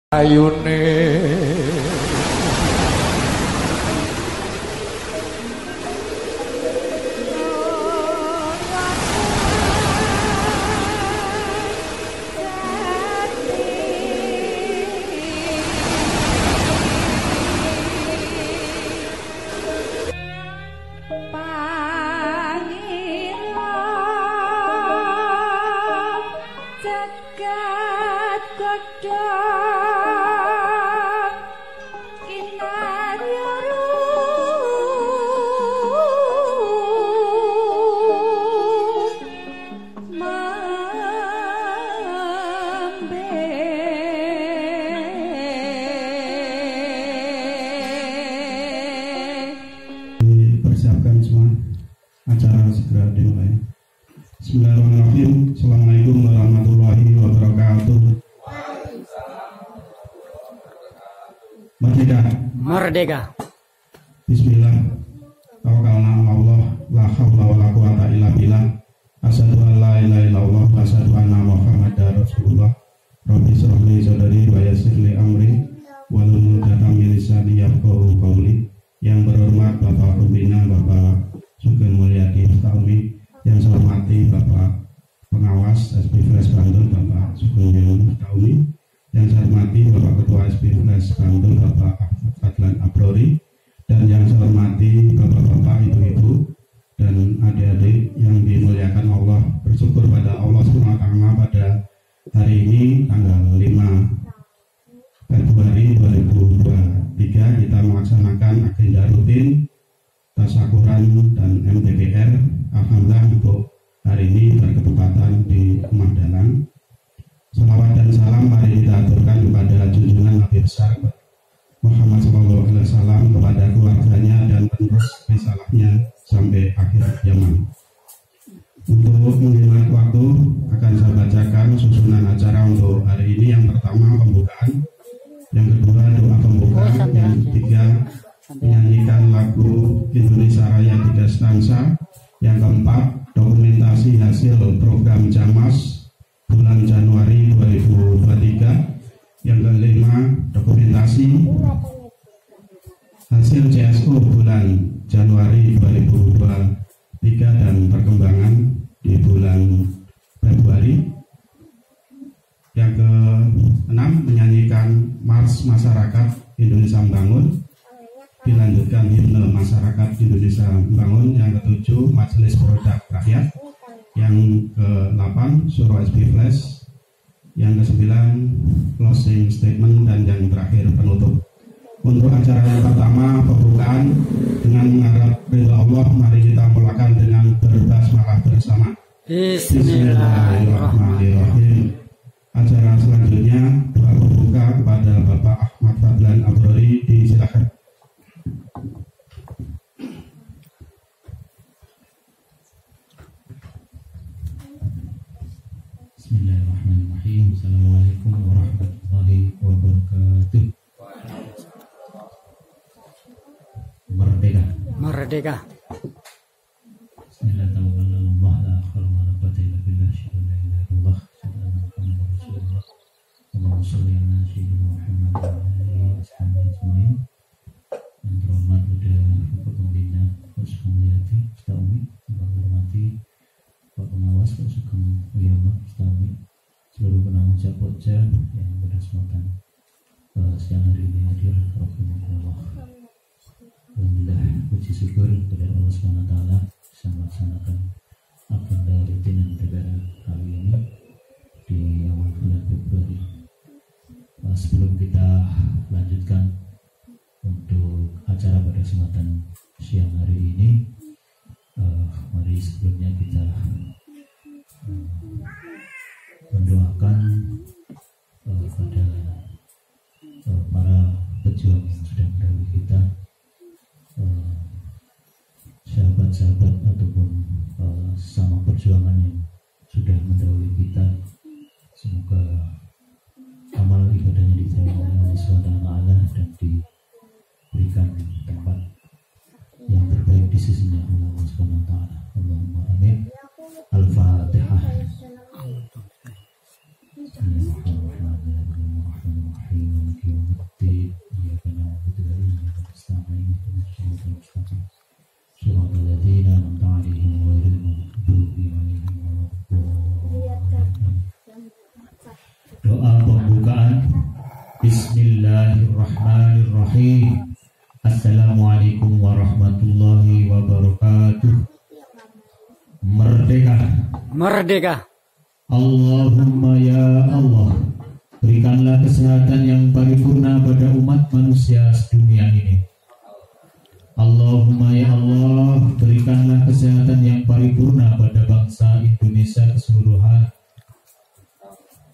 ayune Bismillahirrahmanirrahim. Assalamualaikum warahmatullahi wabarakatuh. Merdeka. Merdeka. Bismillah. Tawakkalna 'ala Allah, la haula wala quwata illa billah. Asyhadu an la ilaha illallah wa asyhadu anna Muhammadar Rasulullah. Rabbi shrah li sadri wa yassir li amri wahlul 'uqdatam min lisani yafqahu qawli. Yang berhormat Bapak Pembina, Bapak Sugeng Mulyadi Ftaumi. Yang saya hormati Bapak Pengawas SP Flash Bantul Bapak Sugeng Ftaumi. Yang saya hormati Bapak Ketua SP Flash Bantul Bapak Fadlan Abrori. Dan yang saya hormati Bapak-bapak, Ibu-ibu dan adik-adik yang dimuliakan Allah. Bersyukur pada Allah SWT pada hari ini tanggal 5 Februari 2023 kita melaksanakan agenda rutin tasyakuran dan MTPR. Alhamdulillah untuk hari ini berketepatan di Rumah Dalang. Salawat dan salam mari kita aturkan kepada junjungan Nabi besar Muhammad SAW, kepada keluarganya dan penerus risalahnya sampai akhir zaman. Untuk menghemat waktu akan saya bacakan susunan acara untuk hari ini. Yang pertama pembukaan, yang kedua doa pembukaan, yang ketiga menyanyikan lagu Indonesia Raya 3 stansa, yang keempat dokumentasi hasil program Jamas bulan Januari 2023, yang kelima dokumentasi hasil CSO bulan Januari 2023 dan perkembangan di bulan Februari, yang keenam menyanyikan Mars Masyarakat Indonesia Membangun, dilanjutkan himne masyarakat Indonesia Membangun, yang ketujuh majelis produk rakyat, yang ke-8 Suro SP Flash, yang ke-9 closing statement, dan yang terakhir penutup. Untuk acara yang pertama pembukaan dengan mengharap ridha Allah, mari kita mulakan dengan berbasmalah bersama. Bismillahirrahmanirrahim. Acara selanjutnya doa pembuka kepada Bapak Ahmad Fadlan Abrori, disilakan. Bismillahirrahmanirrahim. Assalamualaikum warahmatullahi wabarakatuh. Merdeka. Merdeka. Bismillahirrahmanirrahim. La haula wala quwwata illa billah. Asyhadu an la ilaha illallah wa asyhadu anna Muhammadar Rasulullah. Allahumma shalli ala sayyidina Muhammad wa ala alihi washabihi ajmain. Yang terhormat Bapak Pembina Pak Sugeng Mulyadi Ftaumi, yang hormati Pak Pengawas Pak Sugeng Mulyadi Ftaumi, seluruh penanggung jawab Pokja yang berkesempatan siang hari ini hadir. Alhamdulillah, puji syukur kepada Allah SWT bisa melaksanakan agenda rutin MTPR kali ini di awal bulan Februari. Sebelum kita lanjutkan untuk acara pada kesempatan siang hari ini, mari sebelumnya kita mendoakan pada para pejuang yang sudah mendahului kita, sahabat-sahabat ataupun sama perjuangan yang sudah mendahului kita. Semoga amal ibadahnya diterima oleh Allah SWT dan diberikan tempat yang terbaik di sisinya Allah SWT. Allahumma amin. Al-Fatihah. Bismillahirrahmanirrahim. الدين إياك نعبد وإياك نستعين اهدنا الصراط المستقيم صراط الذين أنعمت عليهم غير المغضوب عليهم ولا الضالين. Doa pembukaan. Bismillahirrahmanirrahim. Assalamualaikum warahmatullahi wabarakatuh. Merdeka. Merdeka. Allahumma ya Allah, berikanlah kesehatan yang paripurna pada umat manusia sedunia ini. Allahumma ya Allah, berikanlah kesehatan yang paripurna pada bangsa Indonesia keseluruhan.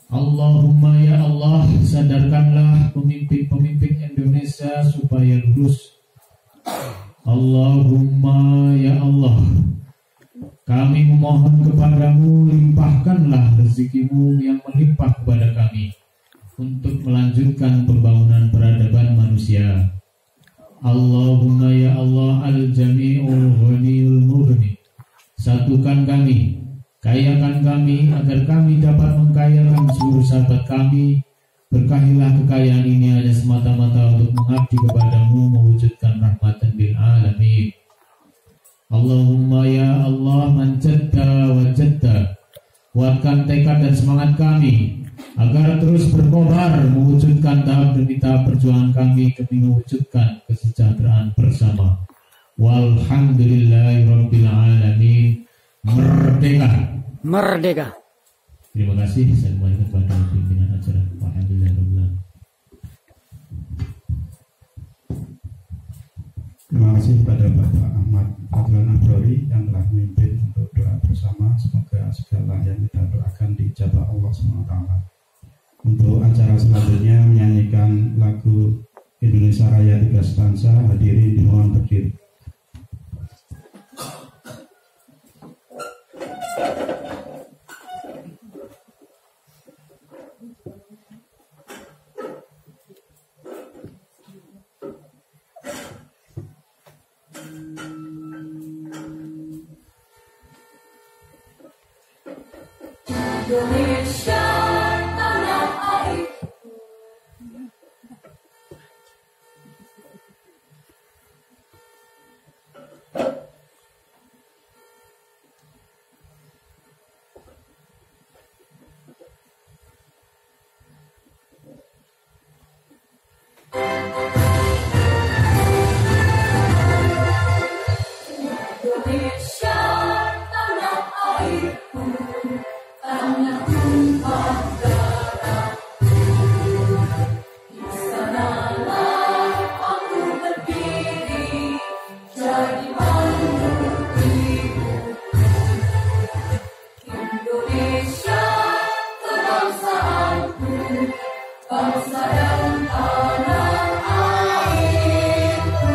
Allahumma ya Allah, sadarkanlah pemimpin-pemimpin Indonesia supaya lurus. Allahumma ya Allah, kami memohon kepadamu, limpahkanlah rezekimu yang melimpah kepada kami untuk melanjutkan pembangunan peradaban manusia. Allahumma ya Allah, al-jami'ul ghaniyul mughni, satukan kami, kayakan kami agar kami dapat mengkayakan seluruh sahabat kami. Berkahilah kekayaan ini hanya semata-mata untuk mengabdi kepadamu, mewujudkan rahmatan bil alamin. Allahumma ya Allah, man jadda wa jadda, kuatkan tekad dan semangat kami agar terus berkobar mewujudkan tahap demi tahap perjuangan kami demi mewujudkan kesejahteraan bersama. Walhamdulillahirabbil alamin. Merdeka. Merdeka. Terima kasih. Saya kembalikan kepada pimpinan acara. Alhamdulillahirabbil alamin. Terima kasih kepada Bapak Ahmad Fadlan Abrori yang telah memimpin untuk doa bersama. Semoga segala yang kita doakan dijabah Allah SWT. Untuk acara selanjutnya menyanyikan lagu Indonesia Raya 3 stansa. Hadirin dimohon berdiri. Indonesia tanah air, Indonesia tanah airku, tanah tumpah darah. Di sanalah aku berdiri, jadi mandu ibu. Indonesia kebangsaanku, bangsa dan tanah airku.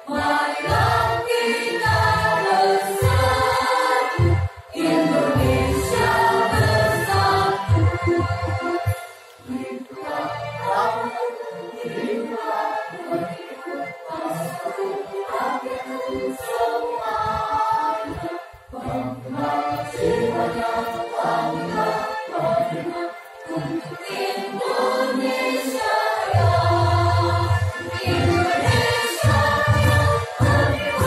Marilah kita bersatu, Indonesia bersatu. Indonesia Raya, Indonesia Raya,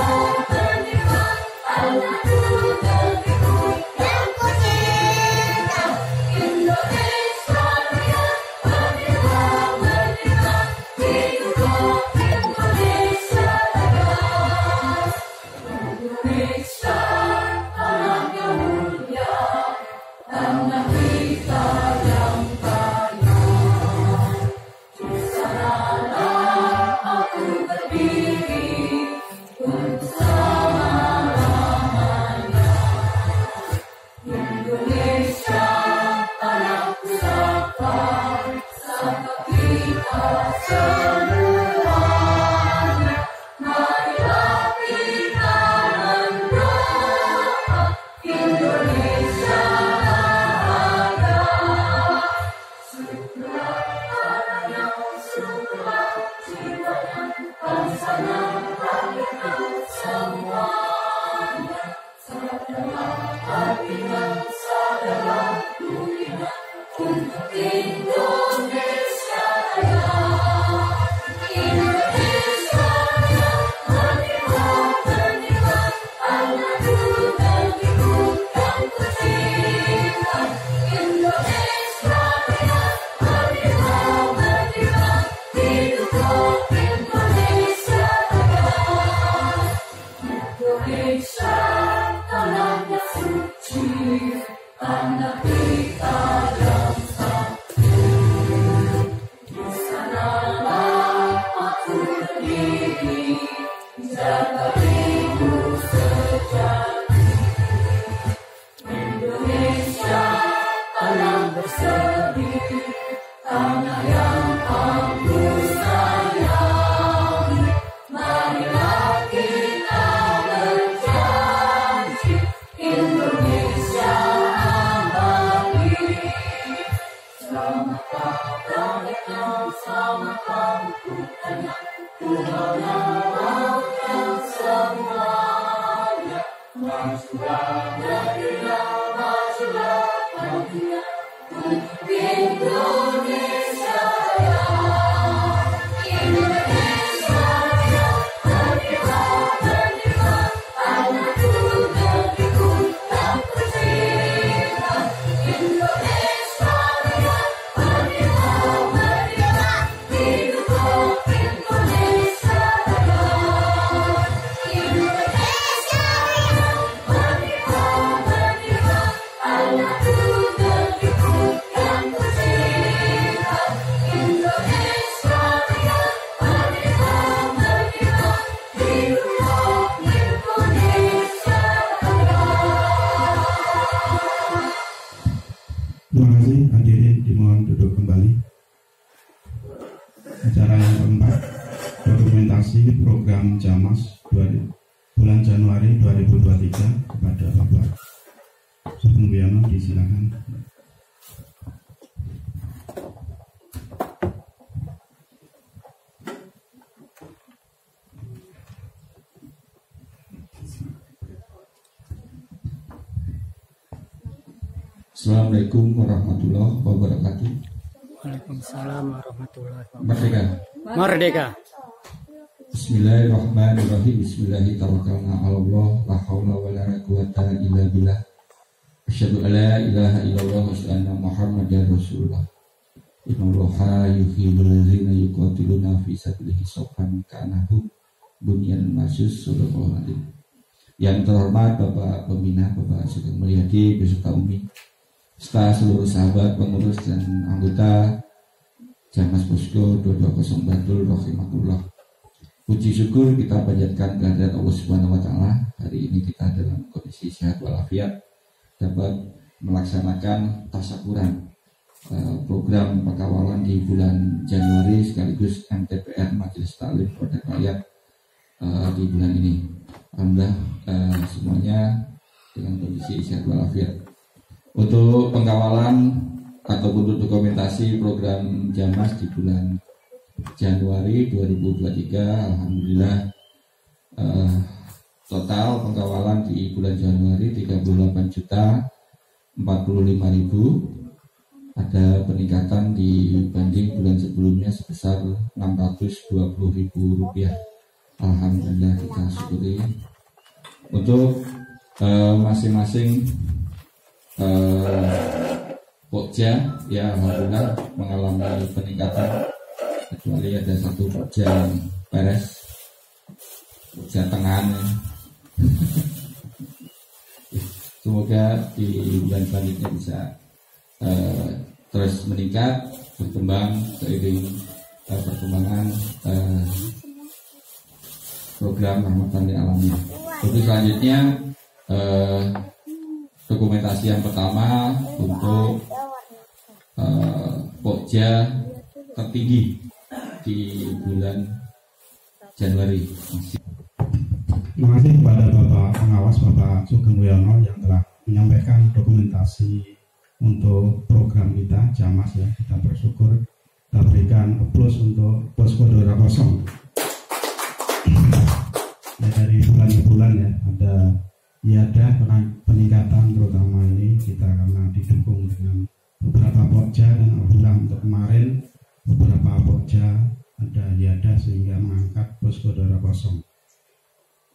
berdirilah, tanahku negeriku yang ku cinta. Indonesia Raya, berdirilah, berdirilah, hiduplah Indonesia Raya. Indonesia tanah yang mulia, tanah kita yang kaya. Di sanalah aku berdiri untuk selama-lamanya. Indonesia tanah pusaka, saka kita semuanya. Marilah kita mendoa Indonesia bahagia. Syukurlah tanahnya, syukurlah jiwanya, bangsanya, rakyatnya semuanya. Sadarlah hatinya, sadarlah buktinya untuk Indonesia Raya. Terima kasih hadirin, dimohon duduk kembali. Acara yang keempat, dokumentasi program Jamas bulan Januari 2023 kepada Bapak Sugeng Wiono, disilakan. Assalamualaikum warahmatullahi wabarakatuh. Waalaikumsalam warahmatullahi wabarakatuh. Merdeka. Merdeka. Bismillahirrahmanirrahim. Bismillahirrahmanirrahim. La haula wala quwwata illa billah. Asyhadu an la ilaha illallah wa asyhadu anna Muhammadar Rasulullah. Innallaha yuhibbul ladzina yuqatiluna fi sabilihi shaffan ka'annahum bunyanun marsus. Sallallahu alaihi. Yang terhormat Bapak Pembina, Bapak Sugeng Mulyadi beserta Umi, serta seluruh sahabat, pengurus dan anggota Jamas Posko 220 Bantul rahimahullah. Puji syukur kita panjatkan kehadirat Allah Subhanahu wa taala. Hari ini kita dalam kondisi sehat walafiat dapat melaksanakan tasyakuran program pengawalan di bulan Januari sekaligus MTPR Majelis Taklim Produk Rakyat di bulan ini. Alhamdulillah semuanya dengan kondisi sehat walafiat. Untuk pengawalan ataupun untuk dokumentasi program Jamas di bulan Januari 2023, alhamdulillah total pengawalan di bulan Januari 38.045.000, ada peningkatan dibanding bulan sebelumnya sebesar Rp620.000. Alhamdulillah kita syukuri. Untuk masing-masing Pokja ya alhamdulillah mengalami peningkatan, kecuali ada satu Pokja yang beres, Pokja tengahan. Semoga di bulan selanjutnya bisa terus meningkat, berkembang seiring perkembangan program Rahmatan lil Alamin. Untuk selanjutnya dokumentasi yang pertama untuk Pokja tertinggi di bulan Januari. Terima kasih kepada Bapak Pengawas Bapak Sugeng Wiono yang telah menyampaikan dokumentasi untuk program kita Jamas ya. Kita bersyukur, kita berikan aplaus untuk Posko 220. Ya, dari bulan ke bulan ya ada peningkatan, terutama ini kita karena didukung dengan beberapa Pokja, dan alhamdulillah untuk kemarin beberapa Pokja ada IADA sehingga mengangkat Posko 220.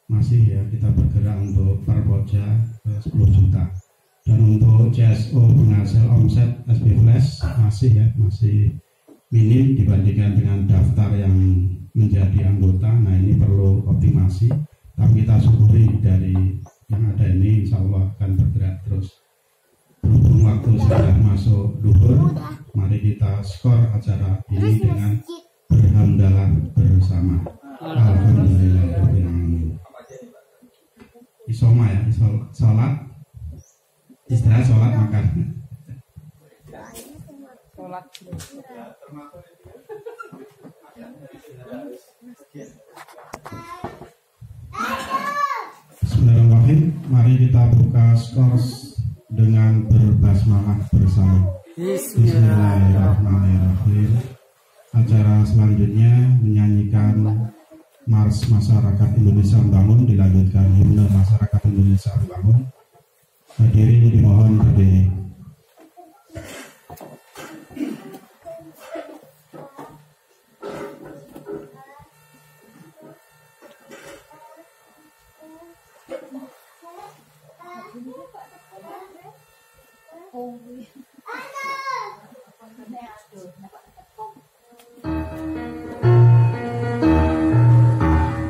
Masih ya kita bergerak untuk per Pokja 10 juta, dan untuk CSO penghasil omset SB Flash masih minim dibandingkan dengan daftar yang menjadi anggota. Nah ini perlu optimasi, tapi kita syukuri dari yang ada ini insya Allah akan bergerak terus. Berhubung waktu sudah masuk duhur, mari kita skor acara ini dengan berhamdalah bersama. Alhamdulillahirrahmanirrahim. Isoma ya, sholat, istirahat, sholat, makan. Bismillahirrahmanirrahim. Mari kita buka skor dengan berbasmalah bersama. Bismillahirrahmanirrahim. Acara selanjutnya menyanyikan Mars Masyarakat Indonesia Membangun, dilanjutkan Himne Masyarakat Indonesia Membangun. Hadirin dimohon berdiri.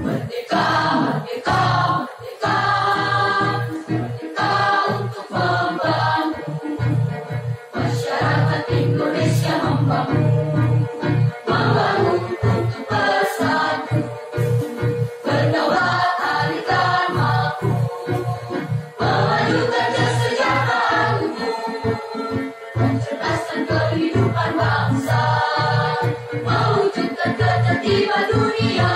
Merdeka, merdeka, merdeka, merdeka untuk membangun masyarakat Indonesia membangun untuk bersatu, berdaulat adil dan makmur, memajukan kesejahteraan umum, mencerdaskan kehidupan bangsa, mewujudkan ketertiban dunia,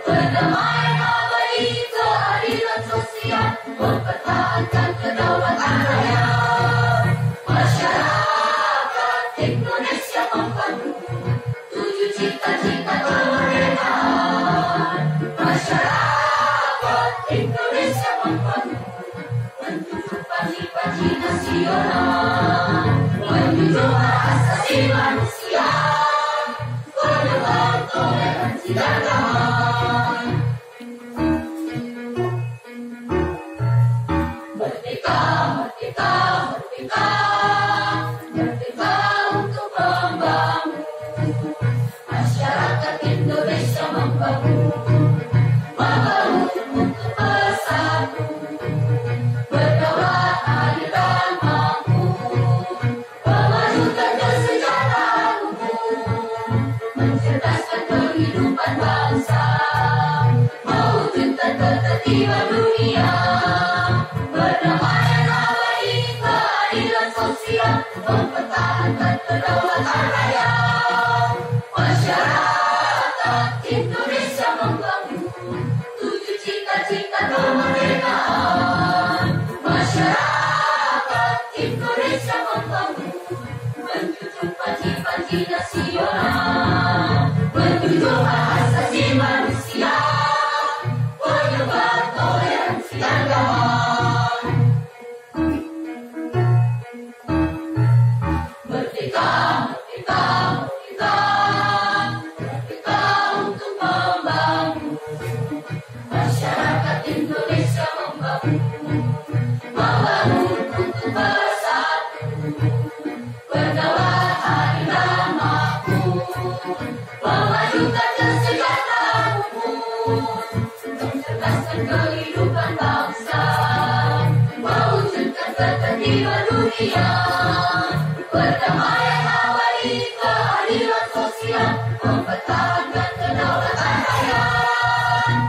perdamaian abadi, keadilan sosial, mempertahankan kedaulatan rakyat. Masyarakat Indonesia membangun 7 cita-cita kemerdekaan. Masyarakat Indonesia membangun menjunjung panji-panji nasional, menjunjung hak asasi manusia, menyebar toleransi dan damai. Merdeka, merdeka, merdeka, merdeka untuk membangun masyarakat Indonesia membangun untuk bersatu, berdaulat adil dan makmur, memajukan kesejahteraan umum, mencerdaskan kehidupan bangsa, mewujudkan ketertiban dunia, perdamaian abadi, keadilan sosial, mempertahankan kedaulatan rakyat. Masyarakat Indonesia membangun 7 cita-cita kemerdekaan. Masyarakat Indonesia membangun menjunjung panji-panji nasional, menjunjung hak asasi manusia, menyebar toleransi dan damai. Merdeka, merdeka, merdeka, merdeka untuk membangun masyarakat Indonesia membangun untuk bersatu, berdaulat adil dan makmur, memajukan kesejahteraan umum, mencerdaskan kehidupan bangsa, mewujudkan ketertiban dunia, perdamaian abadi, keadilan sosial, mempertahankan kedaulatan rakyat.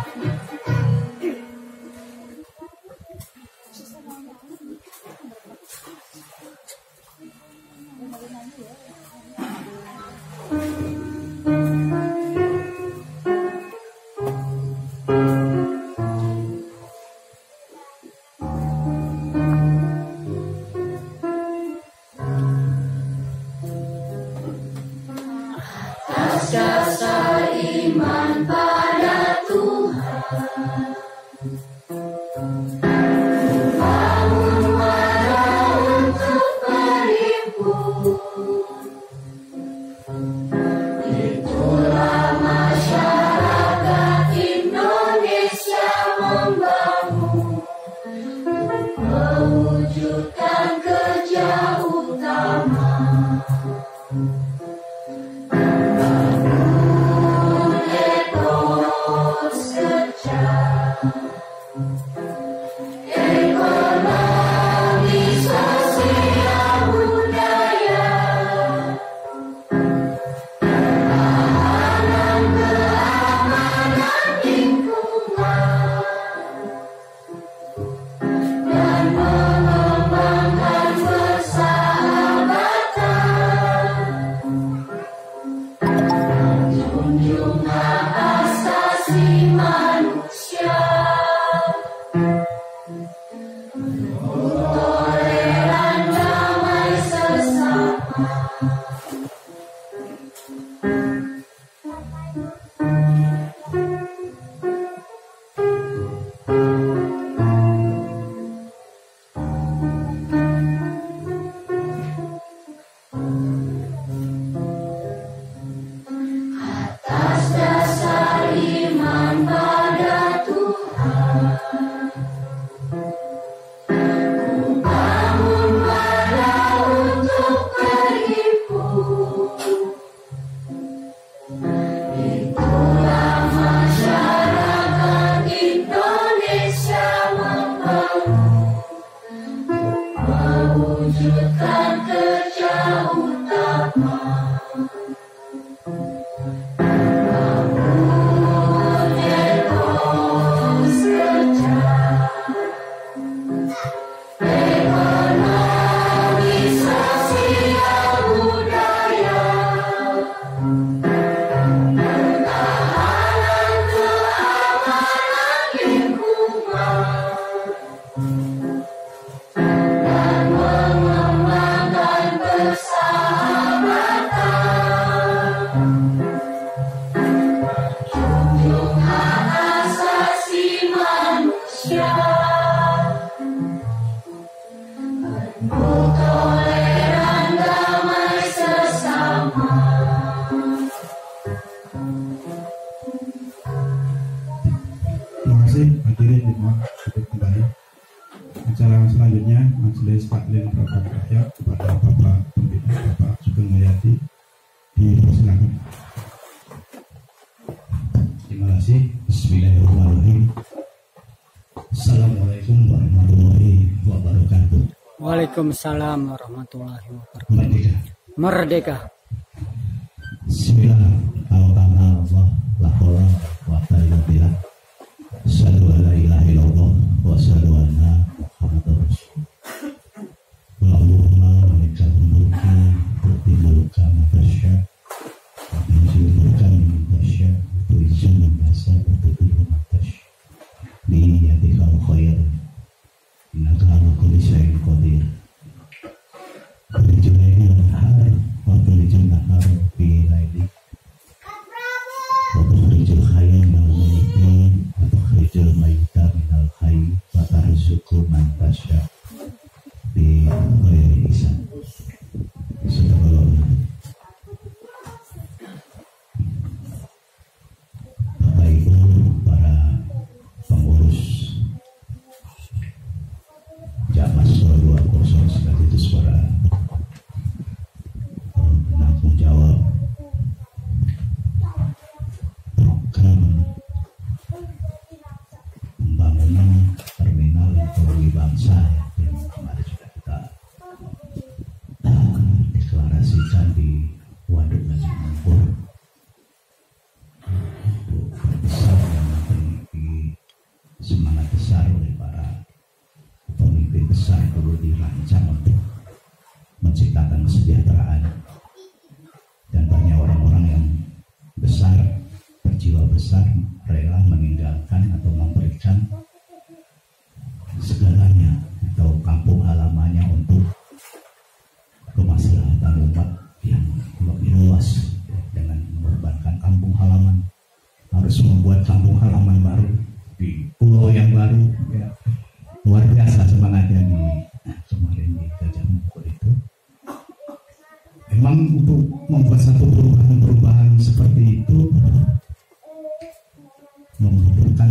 Atas dasar iman pada Tuhan, bangun wadah untuk berhimpun. Itulah masyarakat Indonesia membangun, mewujudkan kerja utama. Ekonomi, sosial, budaya, pertahanan keamanan lingkungan, dan mengembangkan persahabatan, menjunjung hak asasi manusia, toleran damai sesama. Acara selanjutnya majelis taklim Bapak Rakyat kepada Bapak Pembina Bapak Sugeng Mulyadi dipersilakan. Terima kasih. Bismillahirrahmanirrahim. Assalamualaikum warahmatullahi wabarakatuh. Waalaikumsalam warahmatullahi wabarakatuh. Merdeka. Merdeka. Bismillah. Allah la haula wa la quwwata illa billah. Asyhadu an la ilaha illallah wa asyhadu anna Muhammadar Rasulullah. Allahumma malikal mulki tu'ti mulka man tasya wa tunzilul mulka man tasya wa tu'izzu man tasya wa tudhillu man tasya bi yadikal khair innaka ala kulli syai'in qadir. Tulijul laila nahar wa tulijul nahar fi laili wa tukhrijul hayya minal mayyiti wa tukhrijul mayyita minal hayyi wa tarzuqu man tasya bi ghairi hisab. Subhanallah. Bapak Ibu para pengurus Jamas 220 sekaligus para penanggung jawab program pembangunan terminal ekonomi bangsa yang kemarin sudah kita deklarasikan di Waduk Haji Mangkur untuk besar yang memiliki semangat besar oleh para pemimpin besar perlu dirancang untuk menciptakan kesejahteraan, dan banyak orang-orang yang besar berjiwa besar rela meninggalkan atau memberikan segalanya atau kampung halamannya untuk kemaslahatan umat yang lebih luas, dengan mengorbankan kampung halaman, harus membuat kampung halaman baru di pulau yang baru ya. Luar biasa semangatnya di kemarin di Gajah Mungkur itu. Memang untuk membuat satu perubahan seperti itu membutuhkan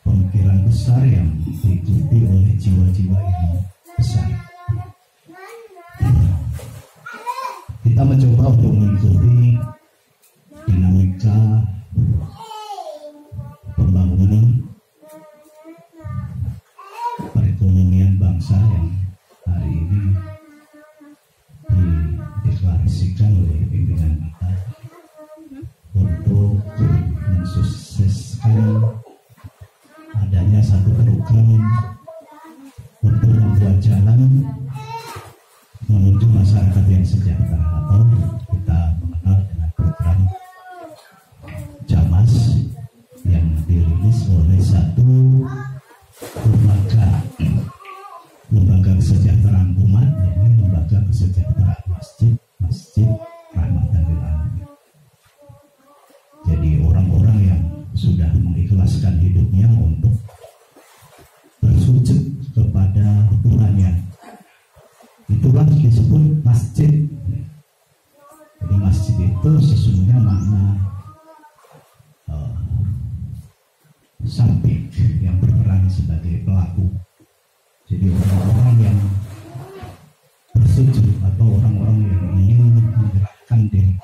pemikiran besar yang diikuti oleh jiwa-jiwa yang besar. Kita mencoba untuk mengikuti dinamika pembangunan perekonomian bangsa yang hari ini dideklarasikan oleh pimpinan kita untuk mensukseskan adanya satu program untuk membuat jalan menuju masyarakat yang sejahtera, atau kita mengenal dengan program Jamas yang dirilis oleh satu lembaga kesejahteraan umat, yakni lembaga kesejahteraan masjid Rahmatan lil Alamin. Jadi orang-orang yang sudah mengikhlaskan hidupnya untuk bersujud kepada Tuhannya, itulah disebut masjid. Jadi masjid itu sesungguhnya makna samping yang berperan sebagai pelaku. Jadi orang-orang yang bersujud atau orang-orang yang ingin menyerahkan diri,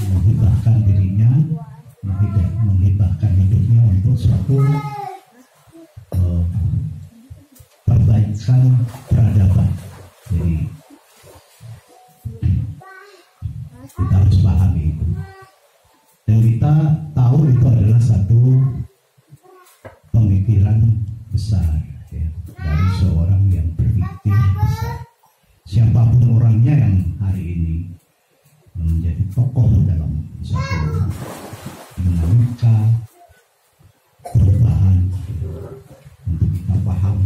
menghibahkan dirinya, menghibahkan hidupnya untuk suatu perbaikan peradaban. Jadi kita harus pahami itu, dan kita tahu itu adalah satu pemikiran besar ya, dari seorang yang berpikir besar. Siapapun orangnya yang hari ini menjadi tokoh dalam satu dinamika perubahan, untuk kita paham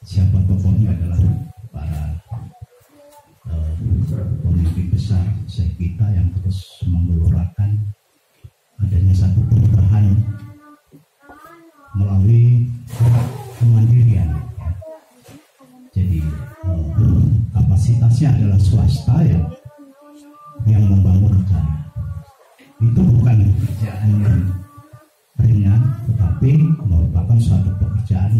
siapa tokohnya adalah para pemimpin besar kita yang terus menggelorakan adanya satu perubahan melalui kemandirian. Jadi kapasitasnya adalah swasta yang membangun negara. Itu bukan pekerjaan yang ringan, tetapi merupakan suatu pekerjaan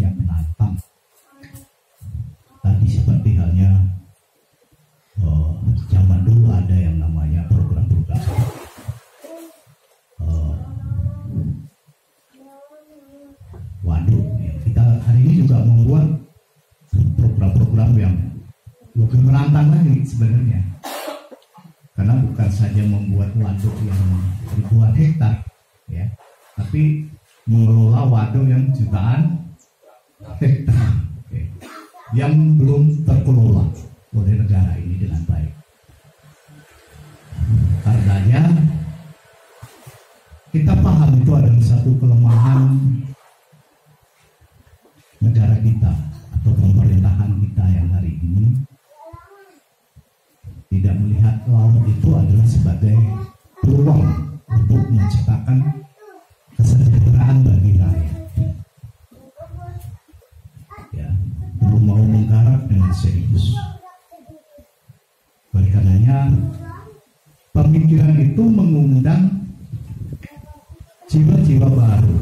sebenarnya, karena bukan saja membuat waduk yang ribuan hektar, ya, tapi mengelola waduk yang jutaan hektar, yang belum terkelola oleh negara ini dengan baik. Karenanya kita paham itu adalah satu kelemahan negara kita atau pemerintahan kita yang hari ini tidak melihat laut itu adalah sebagai peluang untuk menciptakan kesejahteraan bagi rakyat. Ya, belum mau menggarap dengan serius. Oleh karenanya pemikiran itu mengundang jiwa-jiwa baru,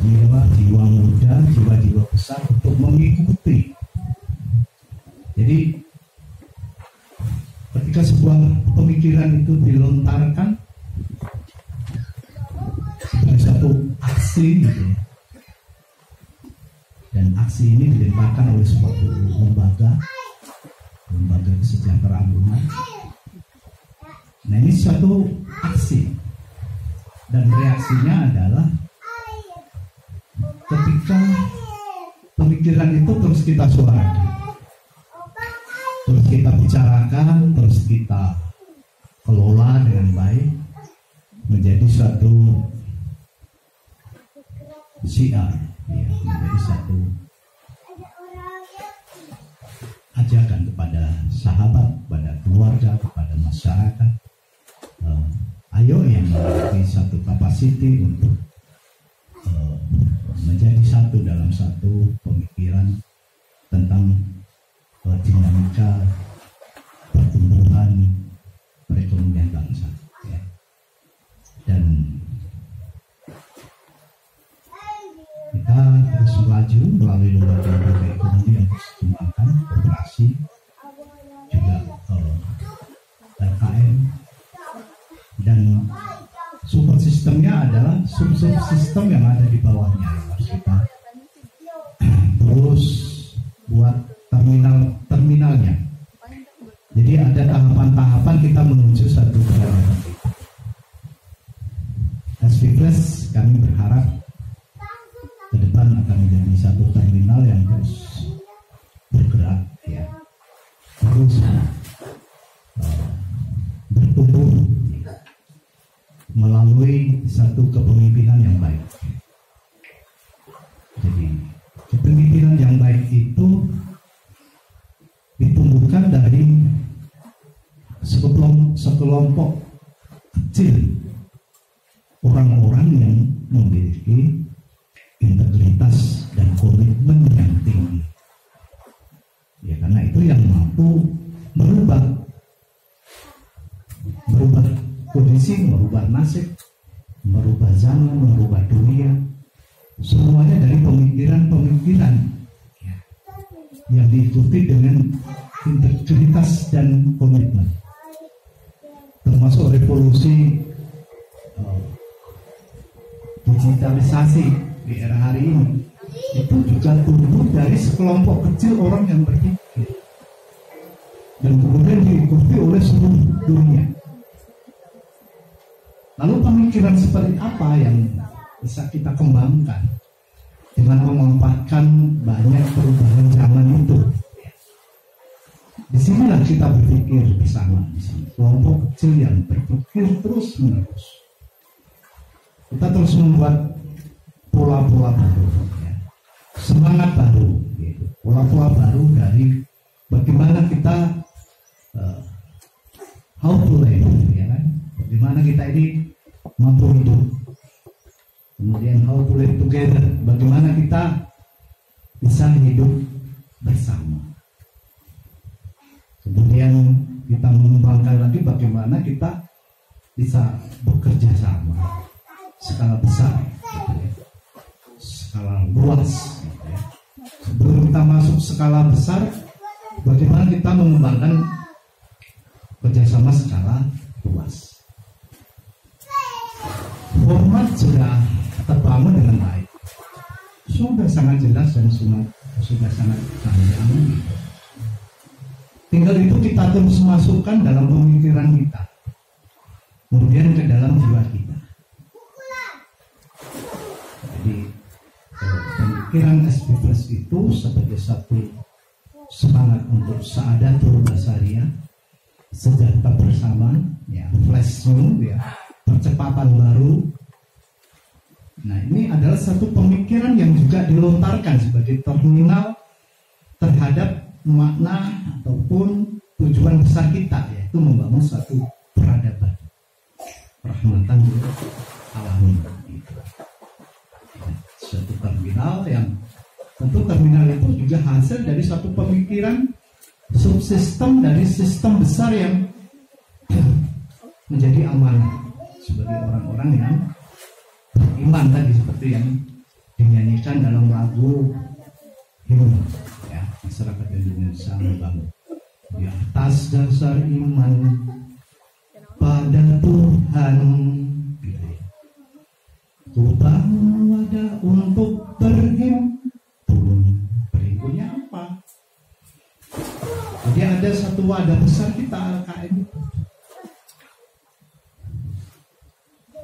jiwa muda, jiwa-jiwa besar untuk mengikuti. Jadi ketika sebuah pemikiran itu dilontarkan sebagai satu aksi gitu, dan aksi ini dilemparkan oleh suatu lembaga kesejahteraan umat. Nah, ini suatu aksi, dan reaksinya adalah ketika pemikiran itu terus kita suarakan, terus kita bicarakan, terus kita kelola dengan baik menjadi suatu syiar, ya, menjadi satu ajakan kepada sahabat, kepada keluarga, kepada masyarakat. Ayo yang memiliki satu kapasiti untuk menjadi satu dalam satu pemikiran tentang dinamika pertumbuhan perekonomian bangsa, ya. Dan kita terus melaju melalui lembaga ekonomi yang terus dikembangkan, operasi juga LKM, dan super sistemnya adalah sub-sistem yang ada di bawahnya yang harus kita terus buat terminalnya. Jadi ada tahapan-tahapan kita menuju satu peradaban. SPPLS kami berharap ke depan akan menjadi satu terminal yang terus bergerak, ya, terus bertumbuh melalui satu kepemimpinan yang baik. Jadi kepemimpinan yang baik itu ditumbuhkan dari sekelompok kecil orang-orang yang memiliki integritas dan komitmen yang tinggi. Ya, karena itu yang mampu merubah kondisi, merubah nasib, merubah zaman, merubah dunia. Semuanya dari pemikiran-pemikiran yang diikuti dengan integritas dan komitmen. Termasuk revolusi digitalisasi di era hari ini, itu juga tumbuh dari sekelompok kecil orang yang berpikir dan kemudian diikuti oleh seluruh dunia. Lalu pemikiran seperti apa yang bisa kita kembangkan dengan memanfaatkan banyak perubahan zaman itu? Disinilah kita berpikir bersama, kelompok kecil yang berpikir terus menerus. Kita terus membuat pola-pola baru, ya, semangat baru, gitu. Pola-pola baru dari bagaimana kita how to live, ya kan? Bagaimana kita ini mampu hidup. Kemudian how to live together, bagaimana kita bisa hidup bersama. Kemudian kita mengembangkan lagi bagaimana kita bisa bekerja sama skala besar, gitu ya, skala luas, gitu ya. Sebelum kita masuk skala besar, bagaimana kita mengembangkan kerjasama skala luas. Format sudah terbangun dengan baik, sudah sangat jelas dan sudah sangat panjang. Tinggal itu kita terus masukkan dalam pemikiran kita, kemudian ke dalam jiwa kita. Jadi pemikiran SB Plus itu sebagai satu semangat untuk Saadatul Basariyah, sejahtera bersama, ya, flash new, ya, percepatan baru. Nah, ini adalah satu pemikiran yang juga dilontarkan sebagai terminal terhadap makna ataupun tujuan besar kita, yaitu membangun satu peradaban rahmatan lil alamin. Suatu terminal yang tentu terminal itu juga hasil dari satu pemikiran subsistem dari sistem besar yang menjadi amanah sebagai orang-orang yang beriman tadi, seperti yang dinyanyikan dalam lagu himne, ya, masyarakat Indonesia membangun di atas dasar iman pada Tuhan. Ku bangun wadah untuk berhimpun. Berhimpunnya apa? Jadi ada satu wadah besar kita, LKM itu,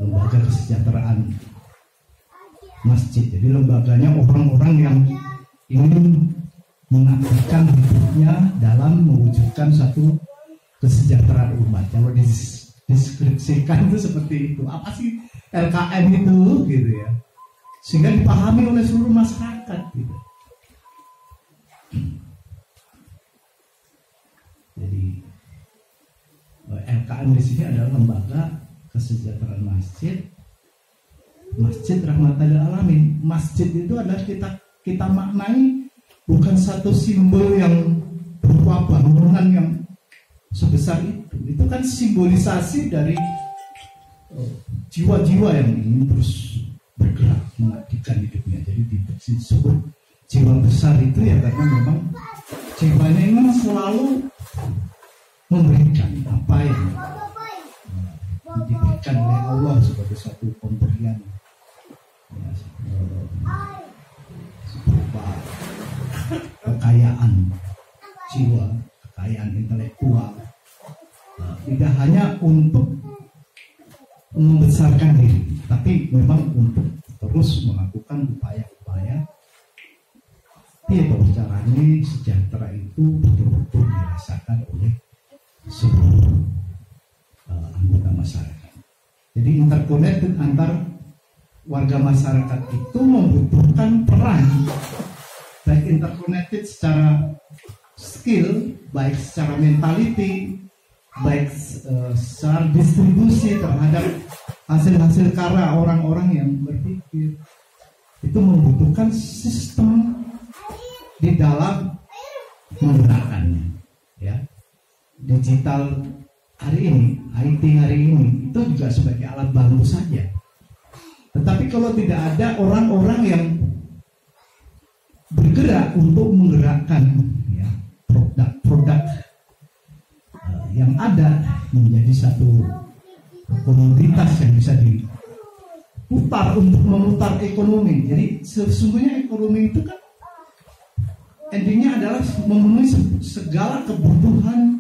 lembaga kesejahteraan masjid. Jadi lembaganya orang-orang yang ingin mengabdikan hidupnya dalam mewujudkan satu kesejahteraan umat. Kalau deskripsikan itu seperti itu. Apa sih LKM itu, gitu ya, sehingga dipahami oleh seluruh masyarakat, gitu. Jadi LKM di sini adalah lembaga kesejahteraan masjid, Masjid Rahmatan lil Alamin. Masjid itu adalah kita maknai bukan satu simbol yang berupa bangunan yang sebesar itu. Itu kan simbolisasi dari jiwa-jiwa yang ingin terus bergerak mengabdikan hidupnya. Jadi disebut jiwa besar itu ya karena memang jiwanya ini selalu memberikan apa yang diberikan oleh Allah sebagai satu pemberian, ya, berupa kekayaan jiwa, kekayaan intelektual, tidak hanya untuk membesarkan diri, tapi memang untuk terus melakukan upaya-upaya caranya sejahtera itu betul-betul dirasakan oleh seluruh anggota masyarakat. Jadi interconnected antar warga masyarakat itu membutuhkan peran, baik interconnected secara skill, baik secara mentality, baik secara distribusi terhadap hasil-hasil karya orang-orang yang berpikir. Itu membutuhkan sistem di dalam menggunakannya, ya. Digital hari ini, IT hari ini itu juga sebagai alat bantu saja. Tetapi kalau tidak ada orang-orang yang bergerak untuk menggerakkan, ya, produk-produk yang ada menjadi satu komoditas yang bisa diputar untuk memutar ekonomi. Jadi sesungguhnya ekonomi itu kan endingnya adalah memenuhi segala kebutuhan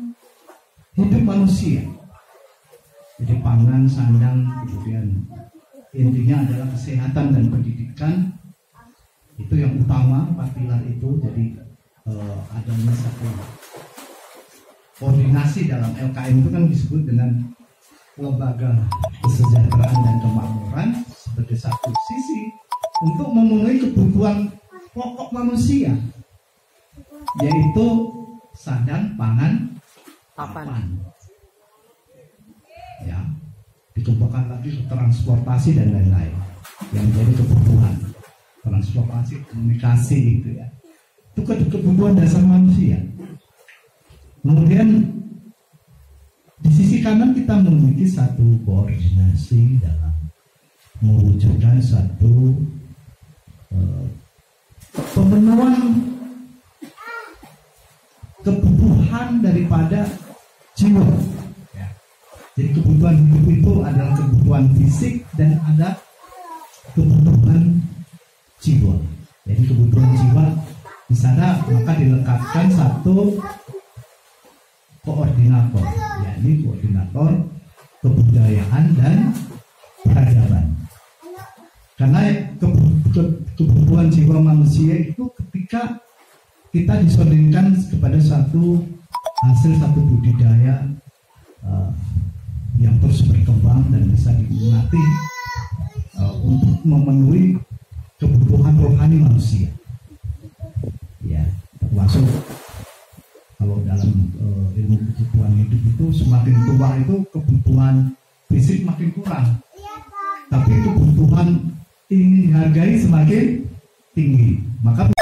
hidup manusia. Jadi pangan, sandang, kemudian intinya adalah kesehatan dan pendidikan. Itu yang utama, 4 pilar itu. Jadi adanya satu koordinasi dalam LKM itu kan disebut dengan lembaga kesejahteraan dan kemakmuran sebagai satu sisi untuk memenuhi kebutuhan pokok manusia, yaitu sandang, pangan, papan. Ya, dikembangkan lagi ke transportasi dan lain-lain yang menjadi kebutuhan transportasi, komunikasi gitu ya. Itu kebutuhan dasar manusia. Kemudian di sisi kanan kita memiliki satu koordinasi dalam mewujudkan satu pemenuhan kebutuhan daripada jiwa. Ya. Jadi kebutuhan hidup itu adalah kebutuhan fisik dan ada kebutuhan jiwa. Jadi kebutuhan jiwa di sana maka dilengkapkan satu koordinator, yakni koordinator kebudayaan dan peradaban. Karena kebutuhan jiwa manusia itu ketika kita disodengkan kepada satu hasil satu budidaya yang terus berkembang dan bisa dinikmati untuk memenuhi kebutuhan rohani manusia. Ya, termasuk kalau dalam ilmu kebutuhan hidup itu semakin tua itu kebutuhan fisik makin kurang, tapi kebutuhan ingin dihargai semakin tinggi. Maka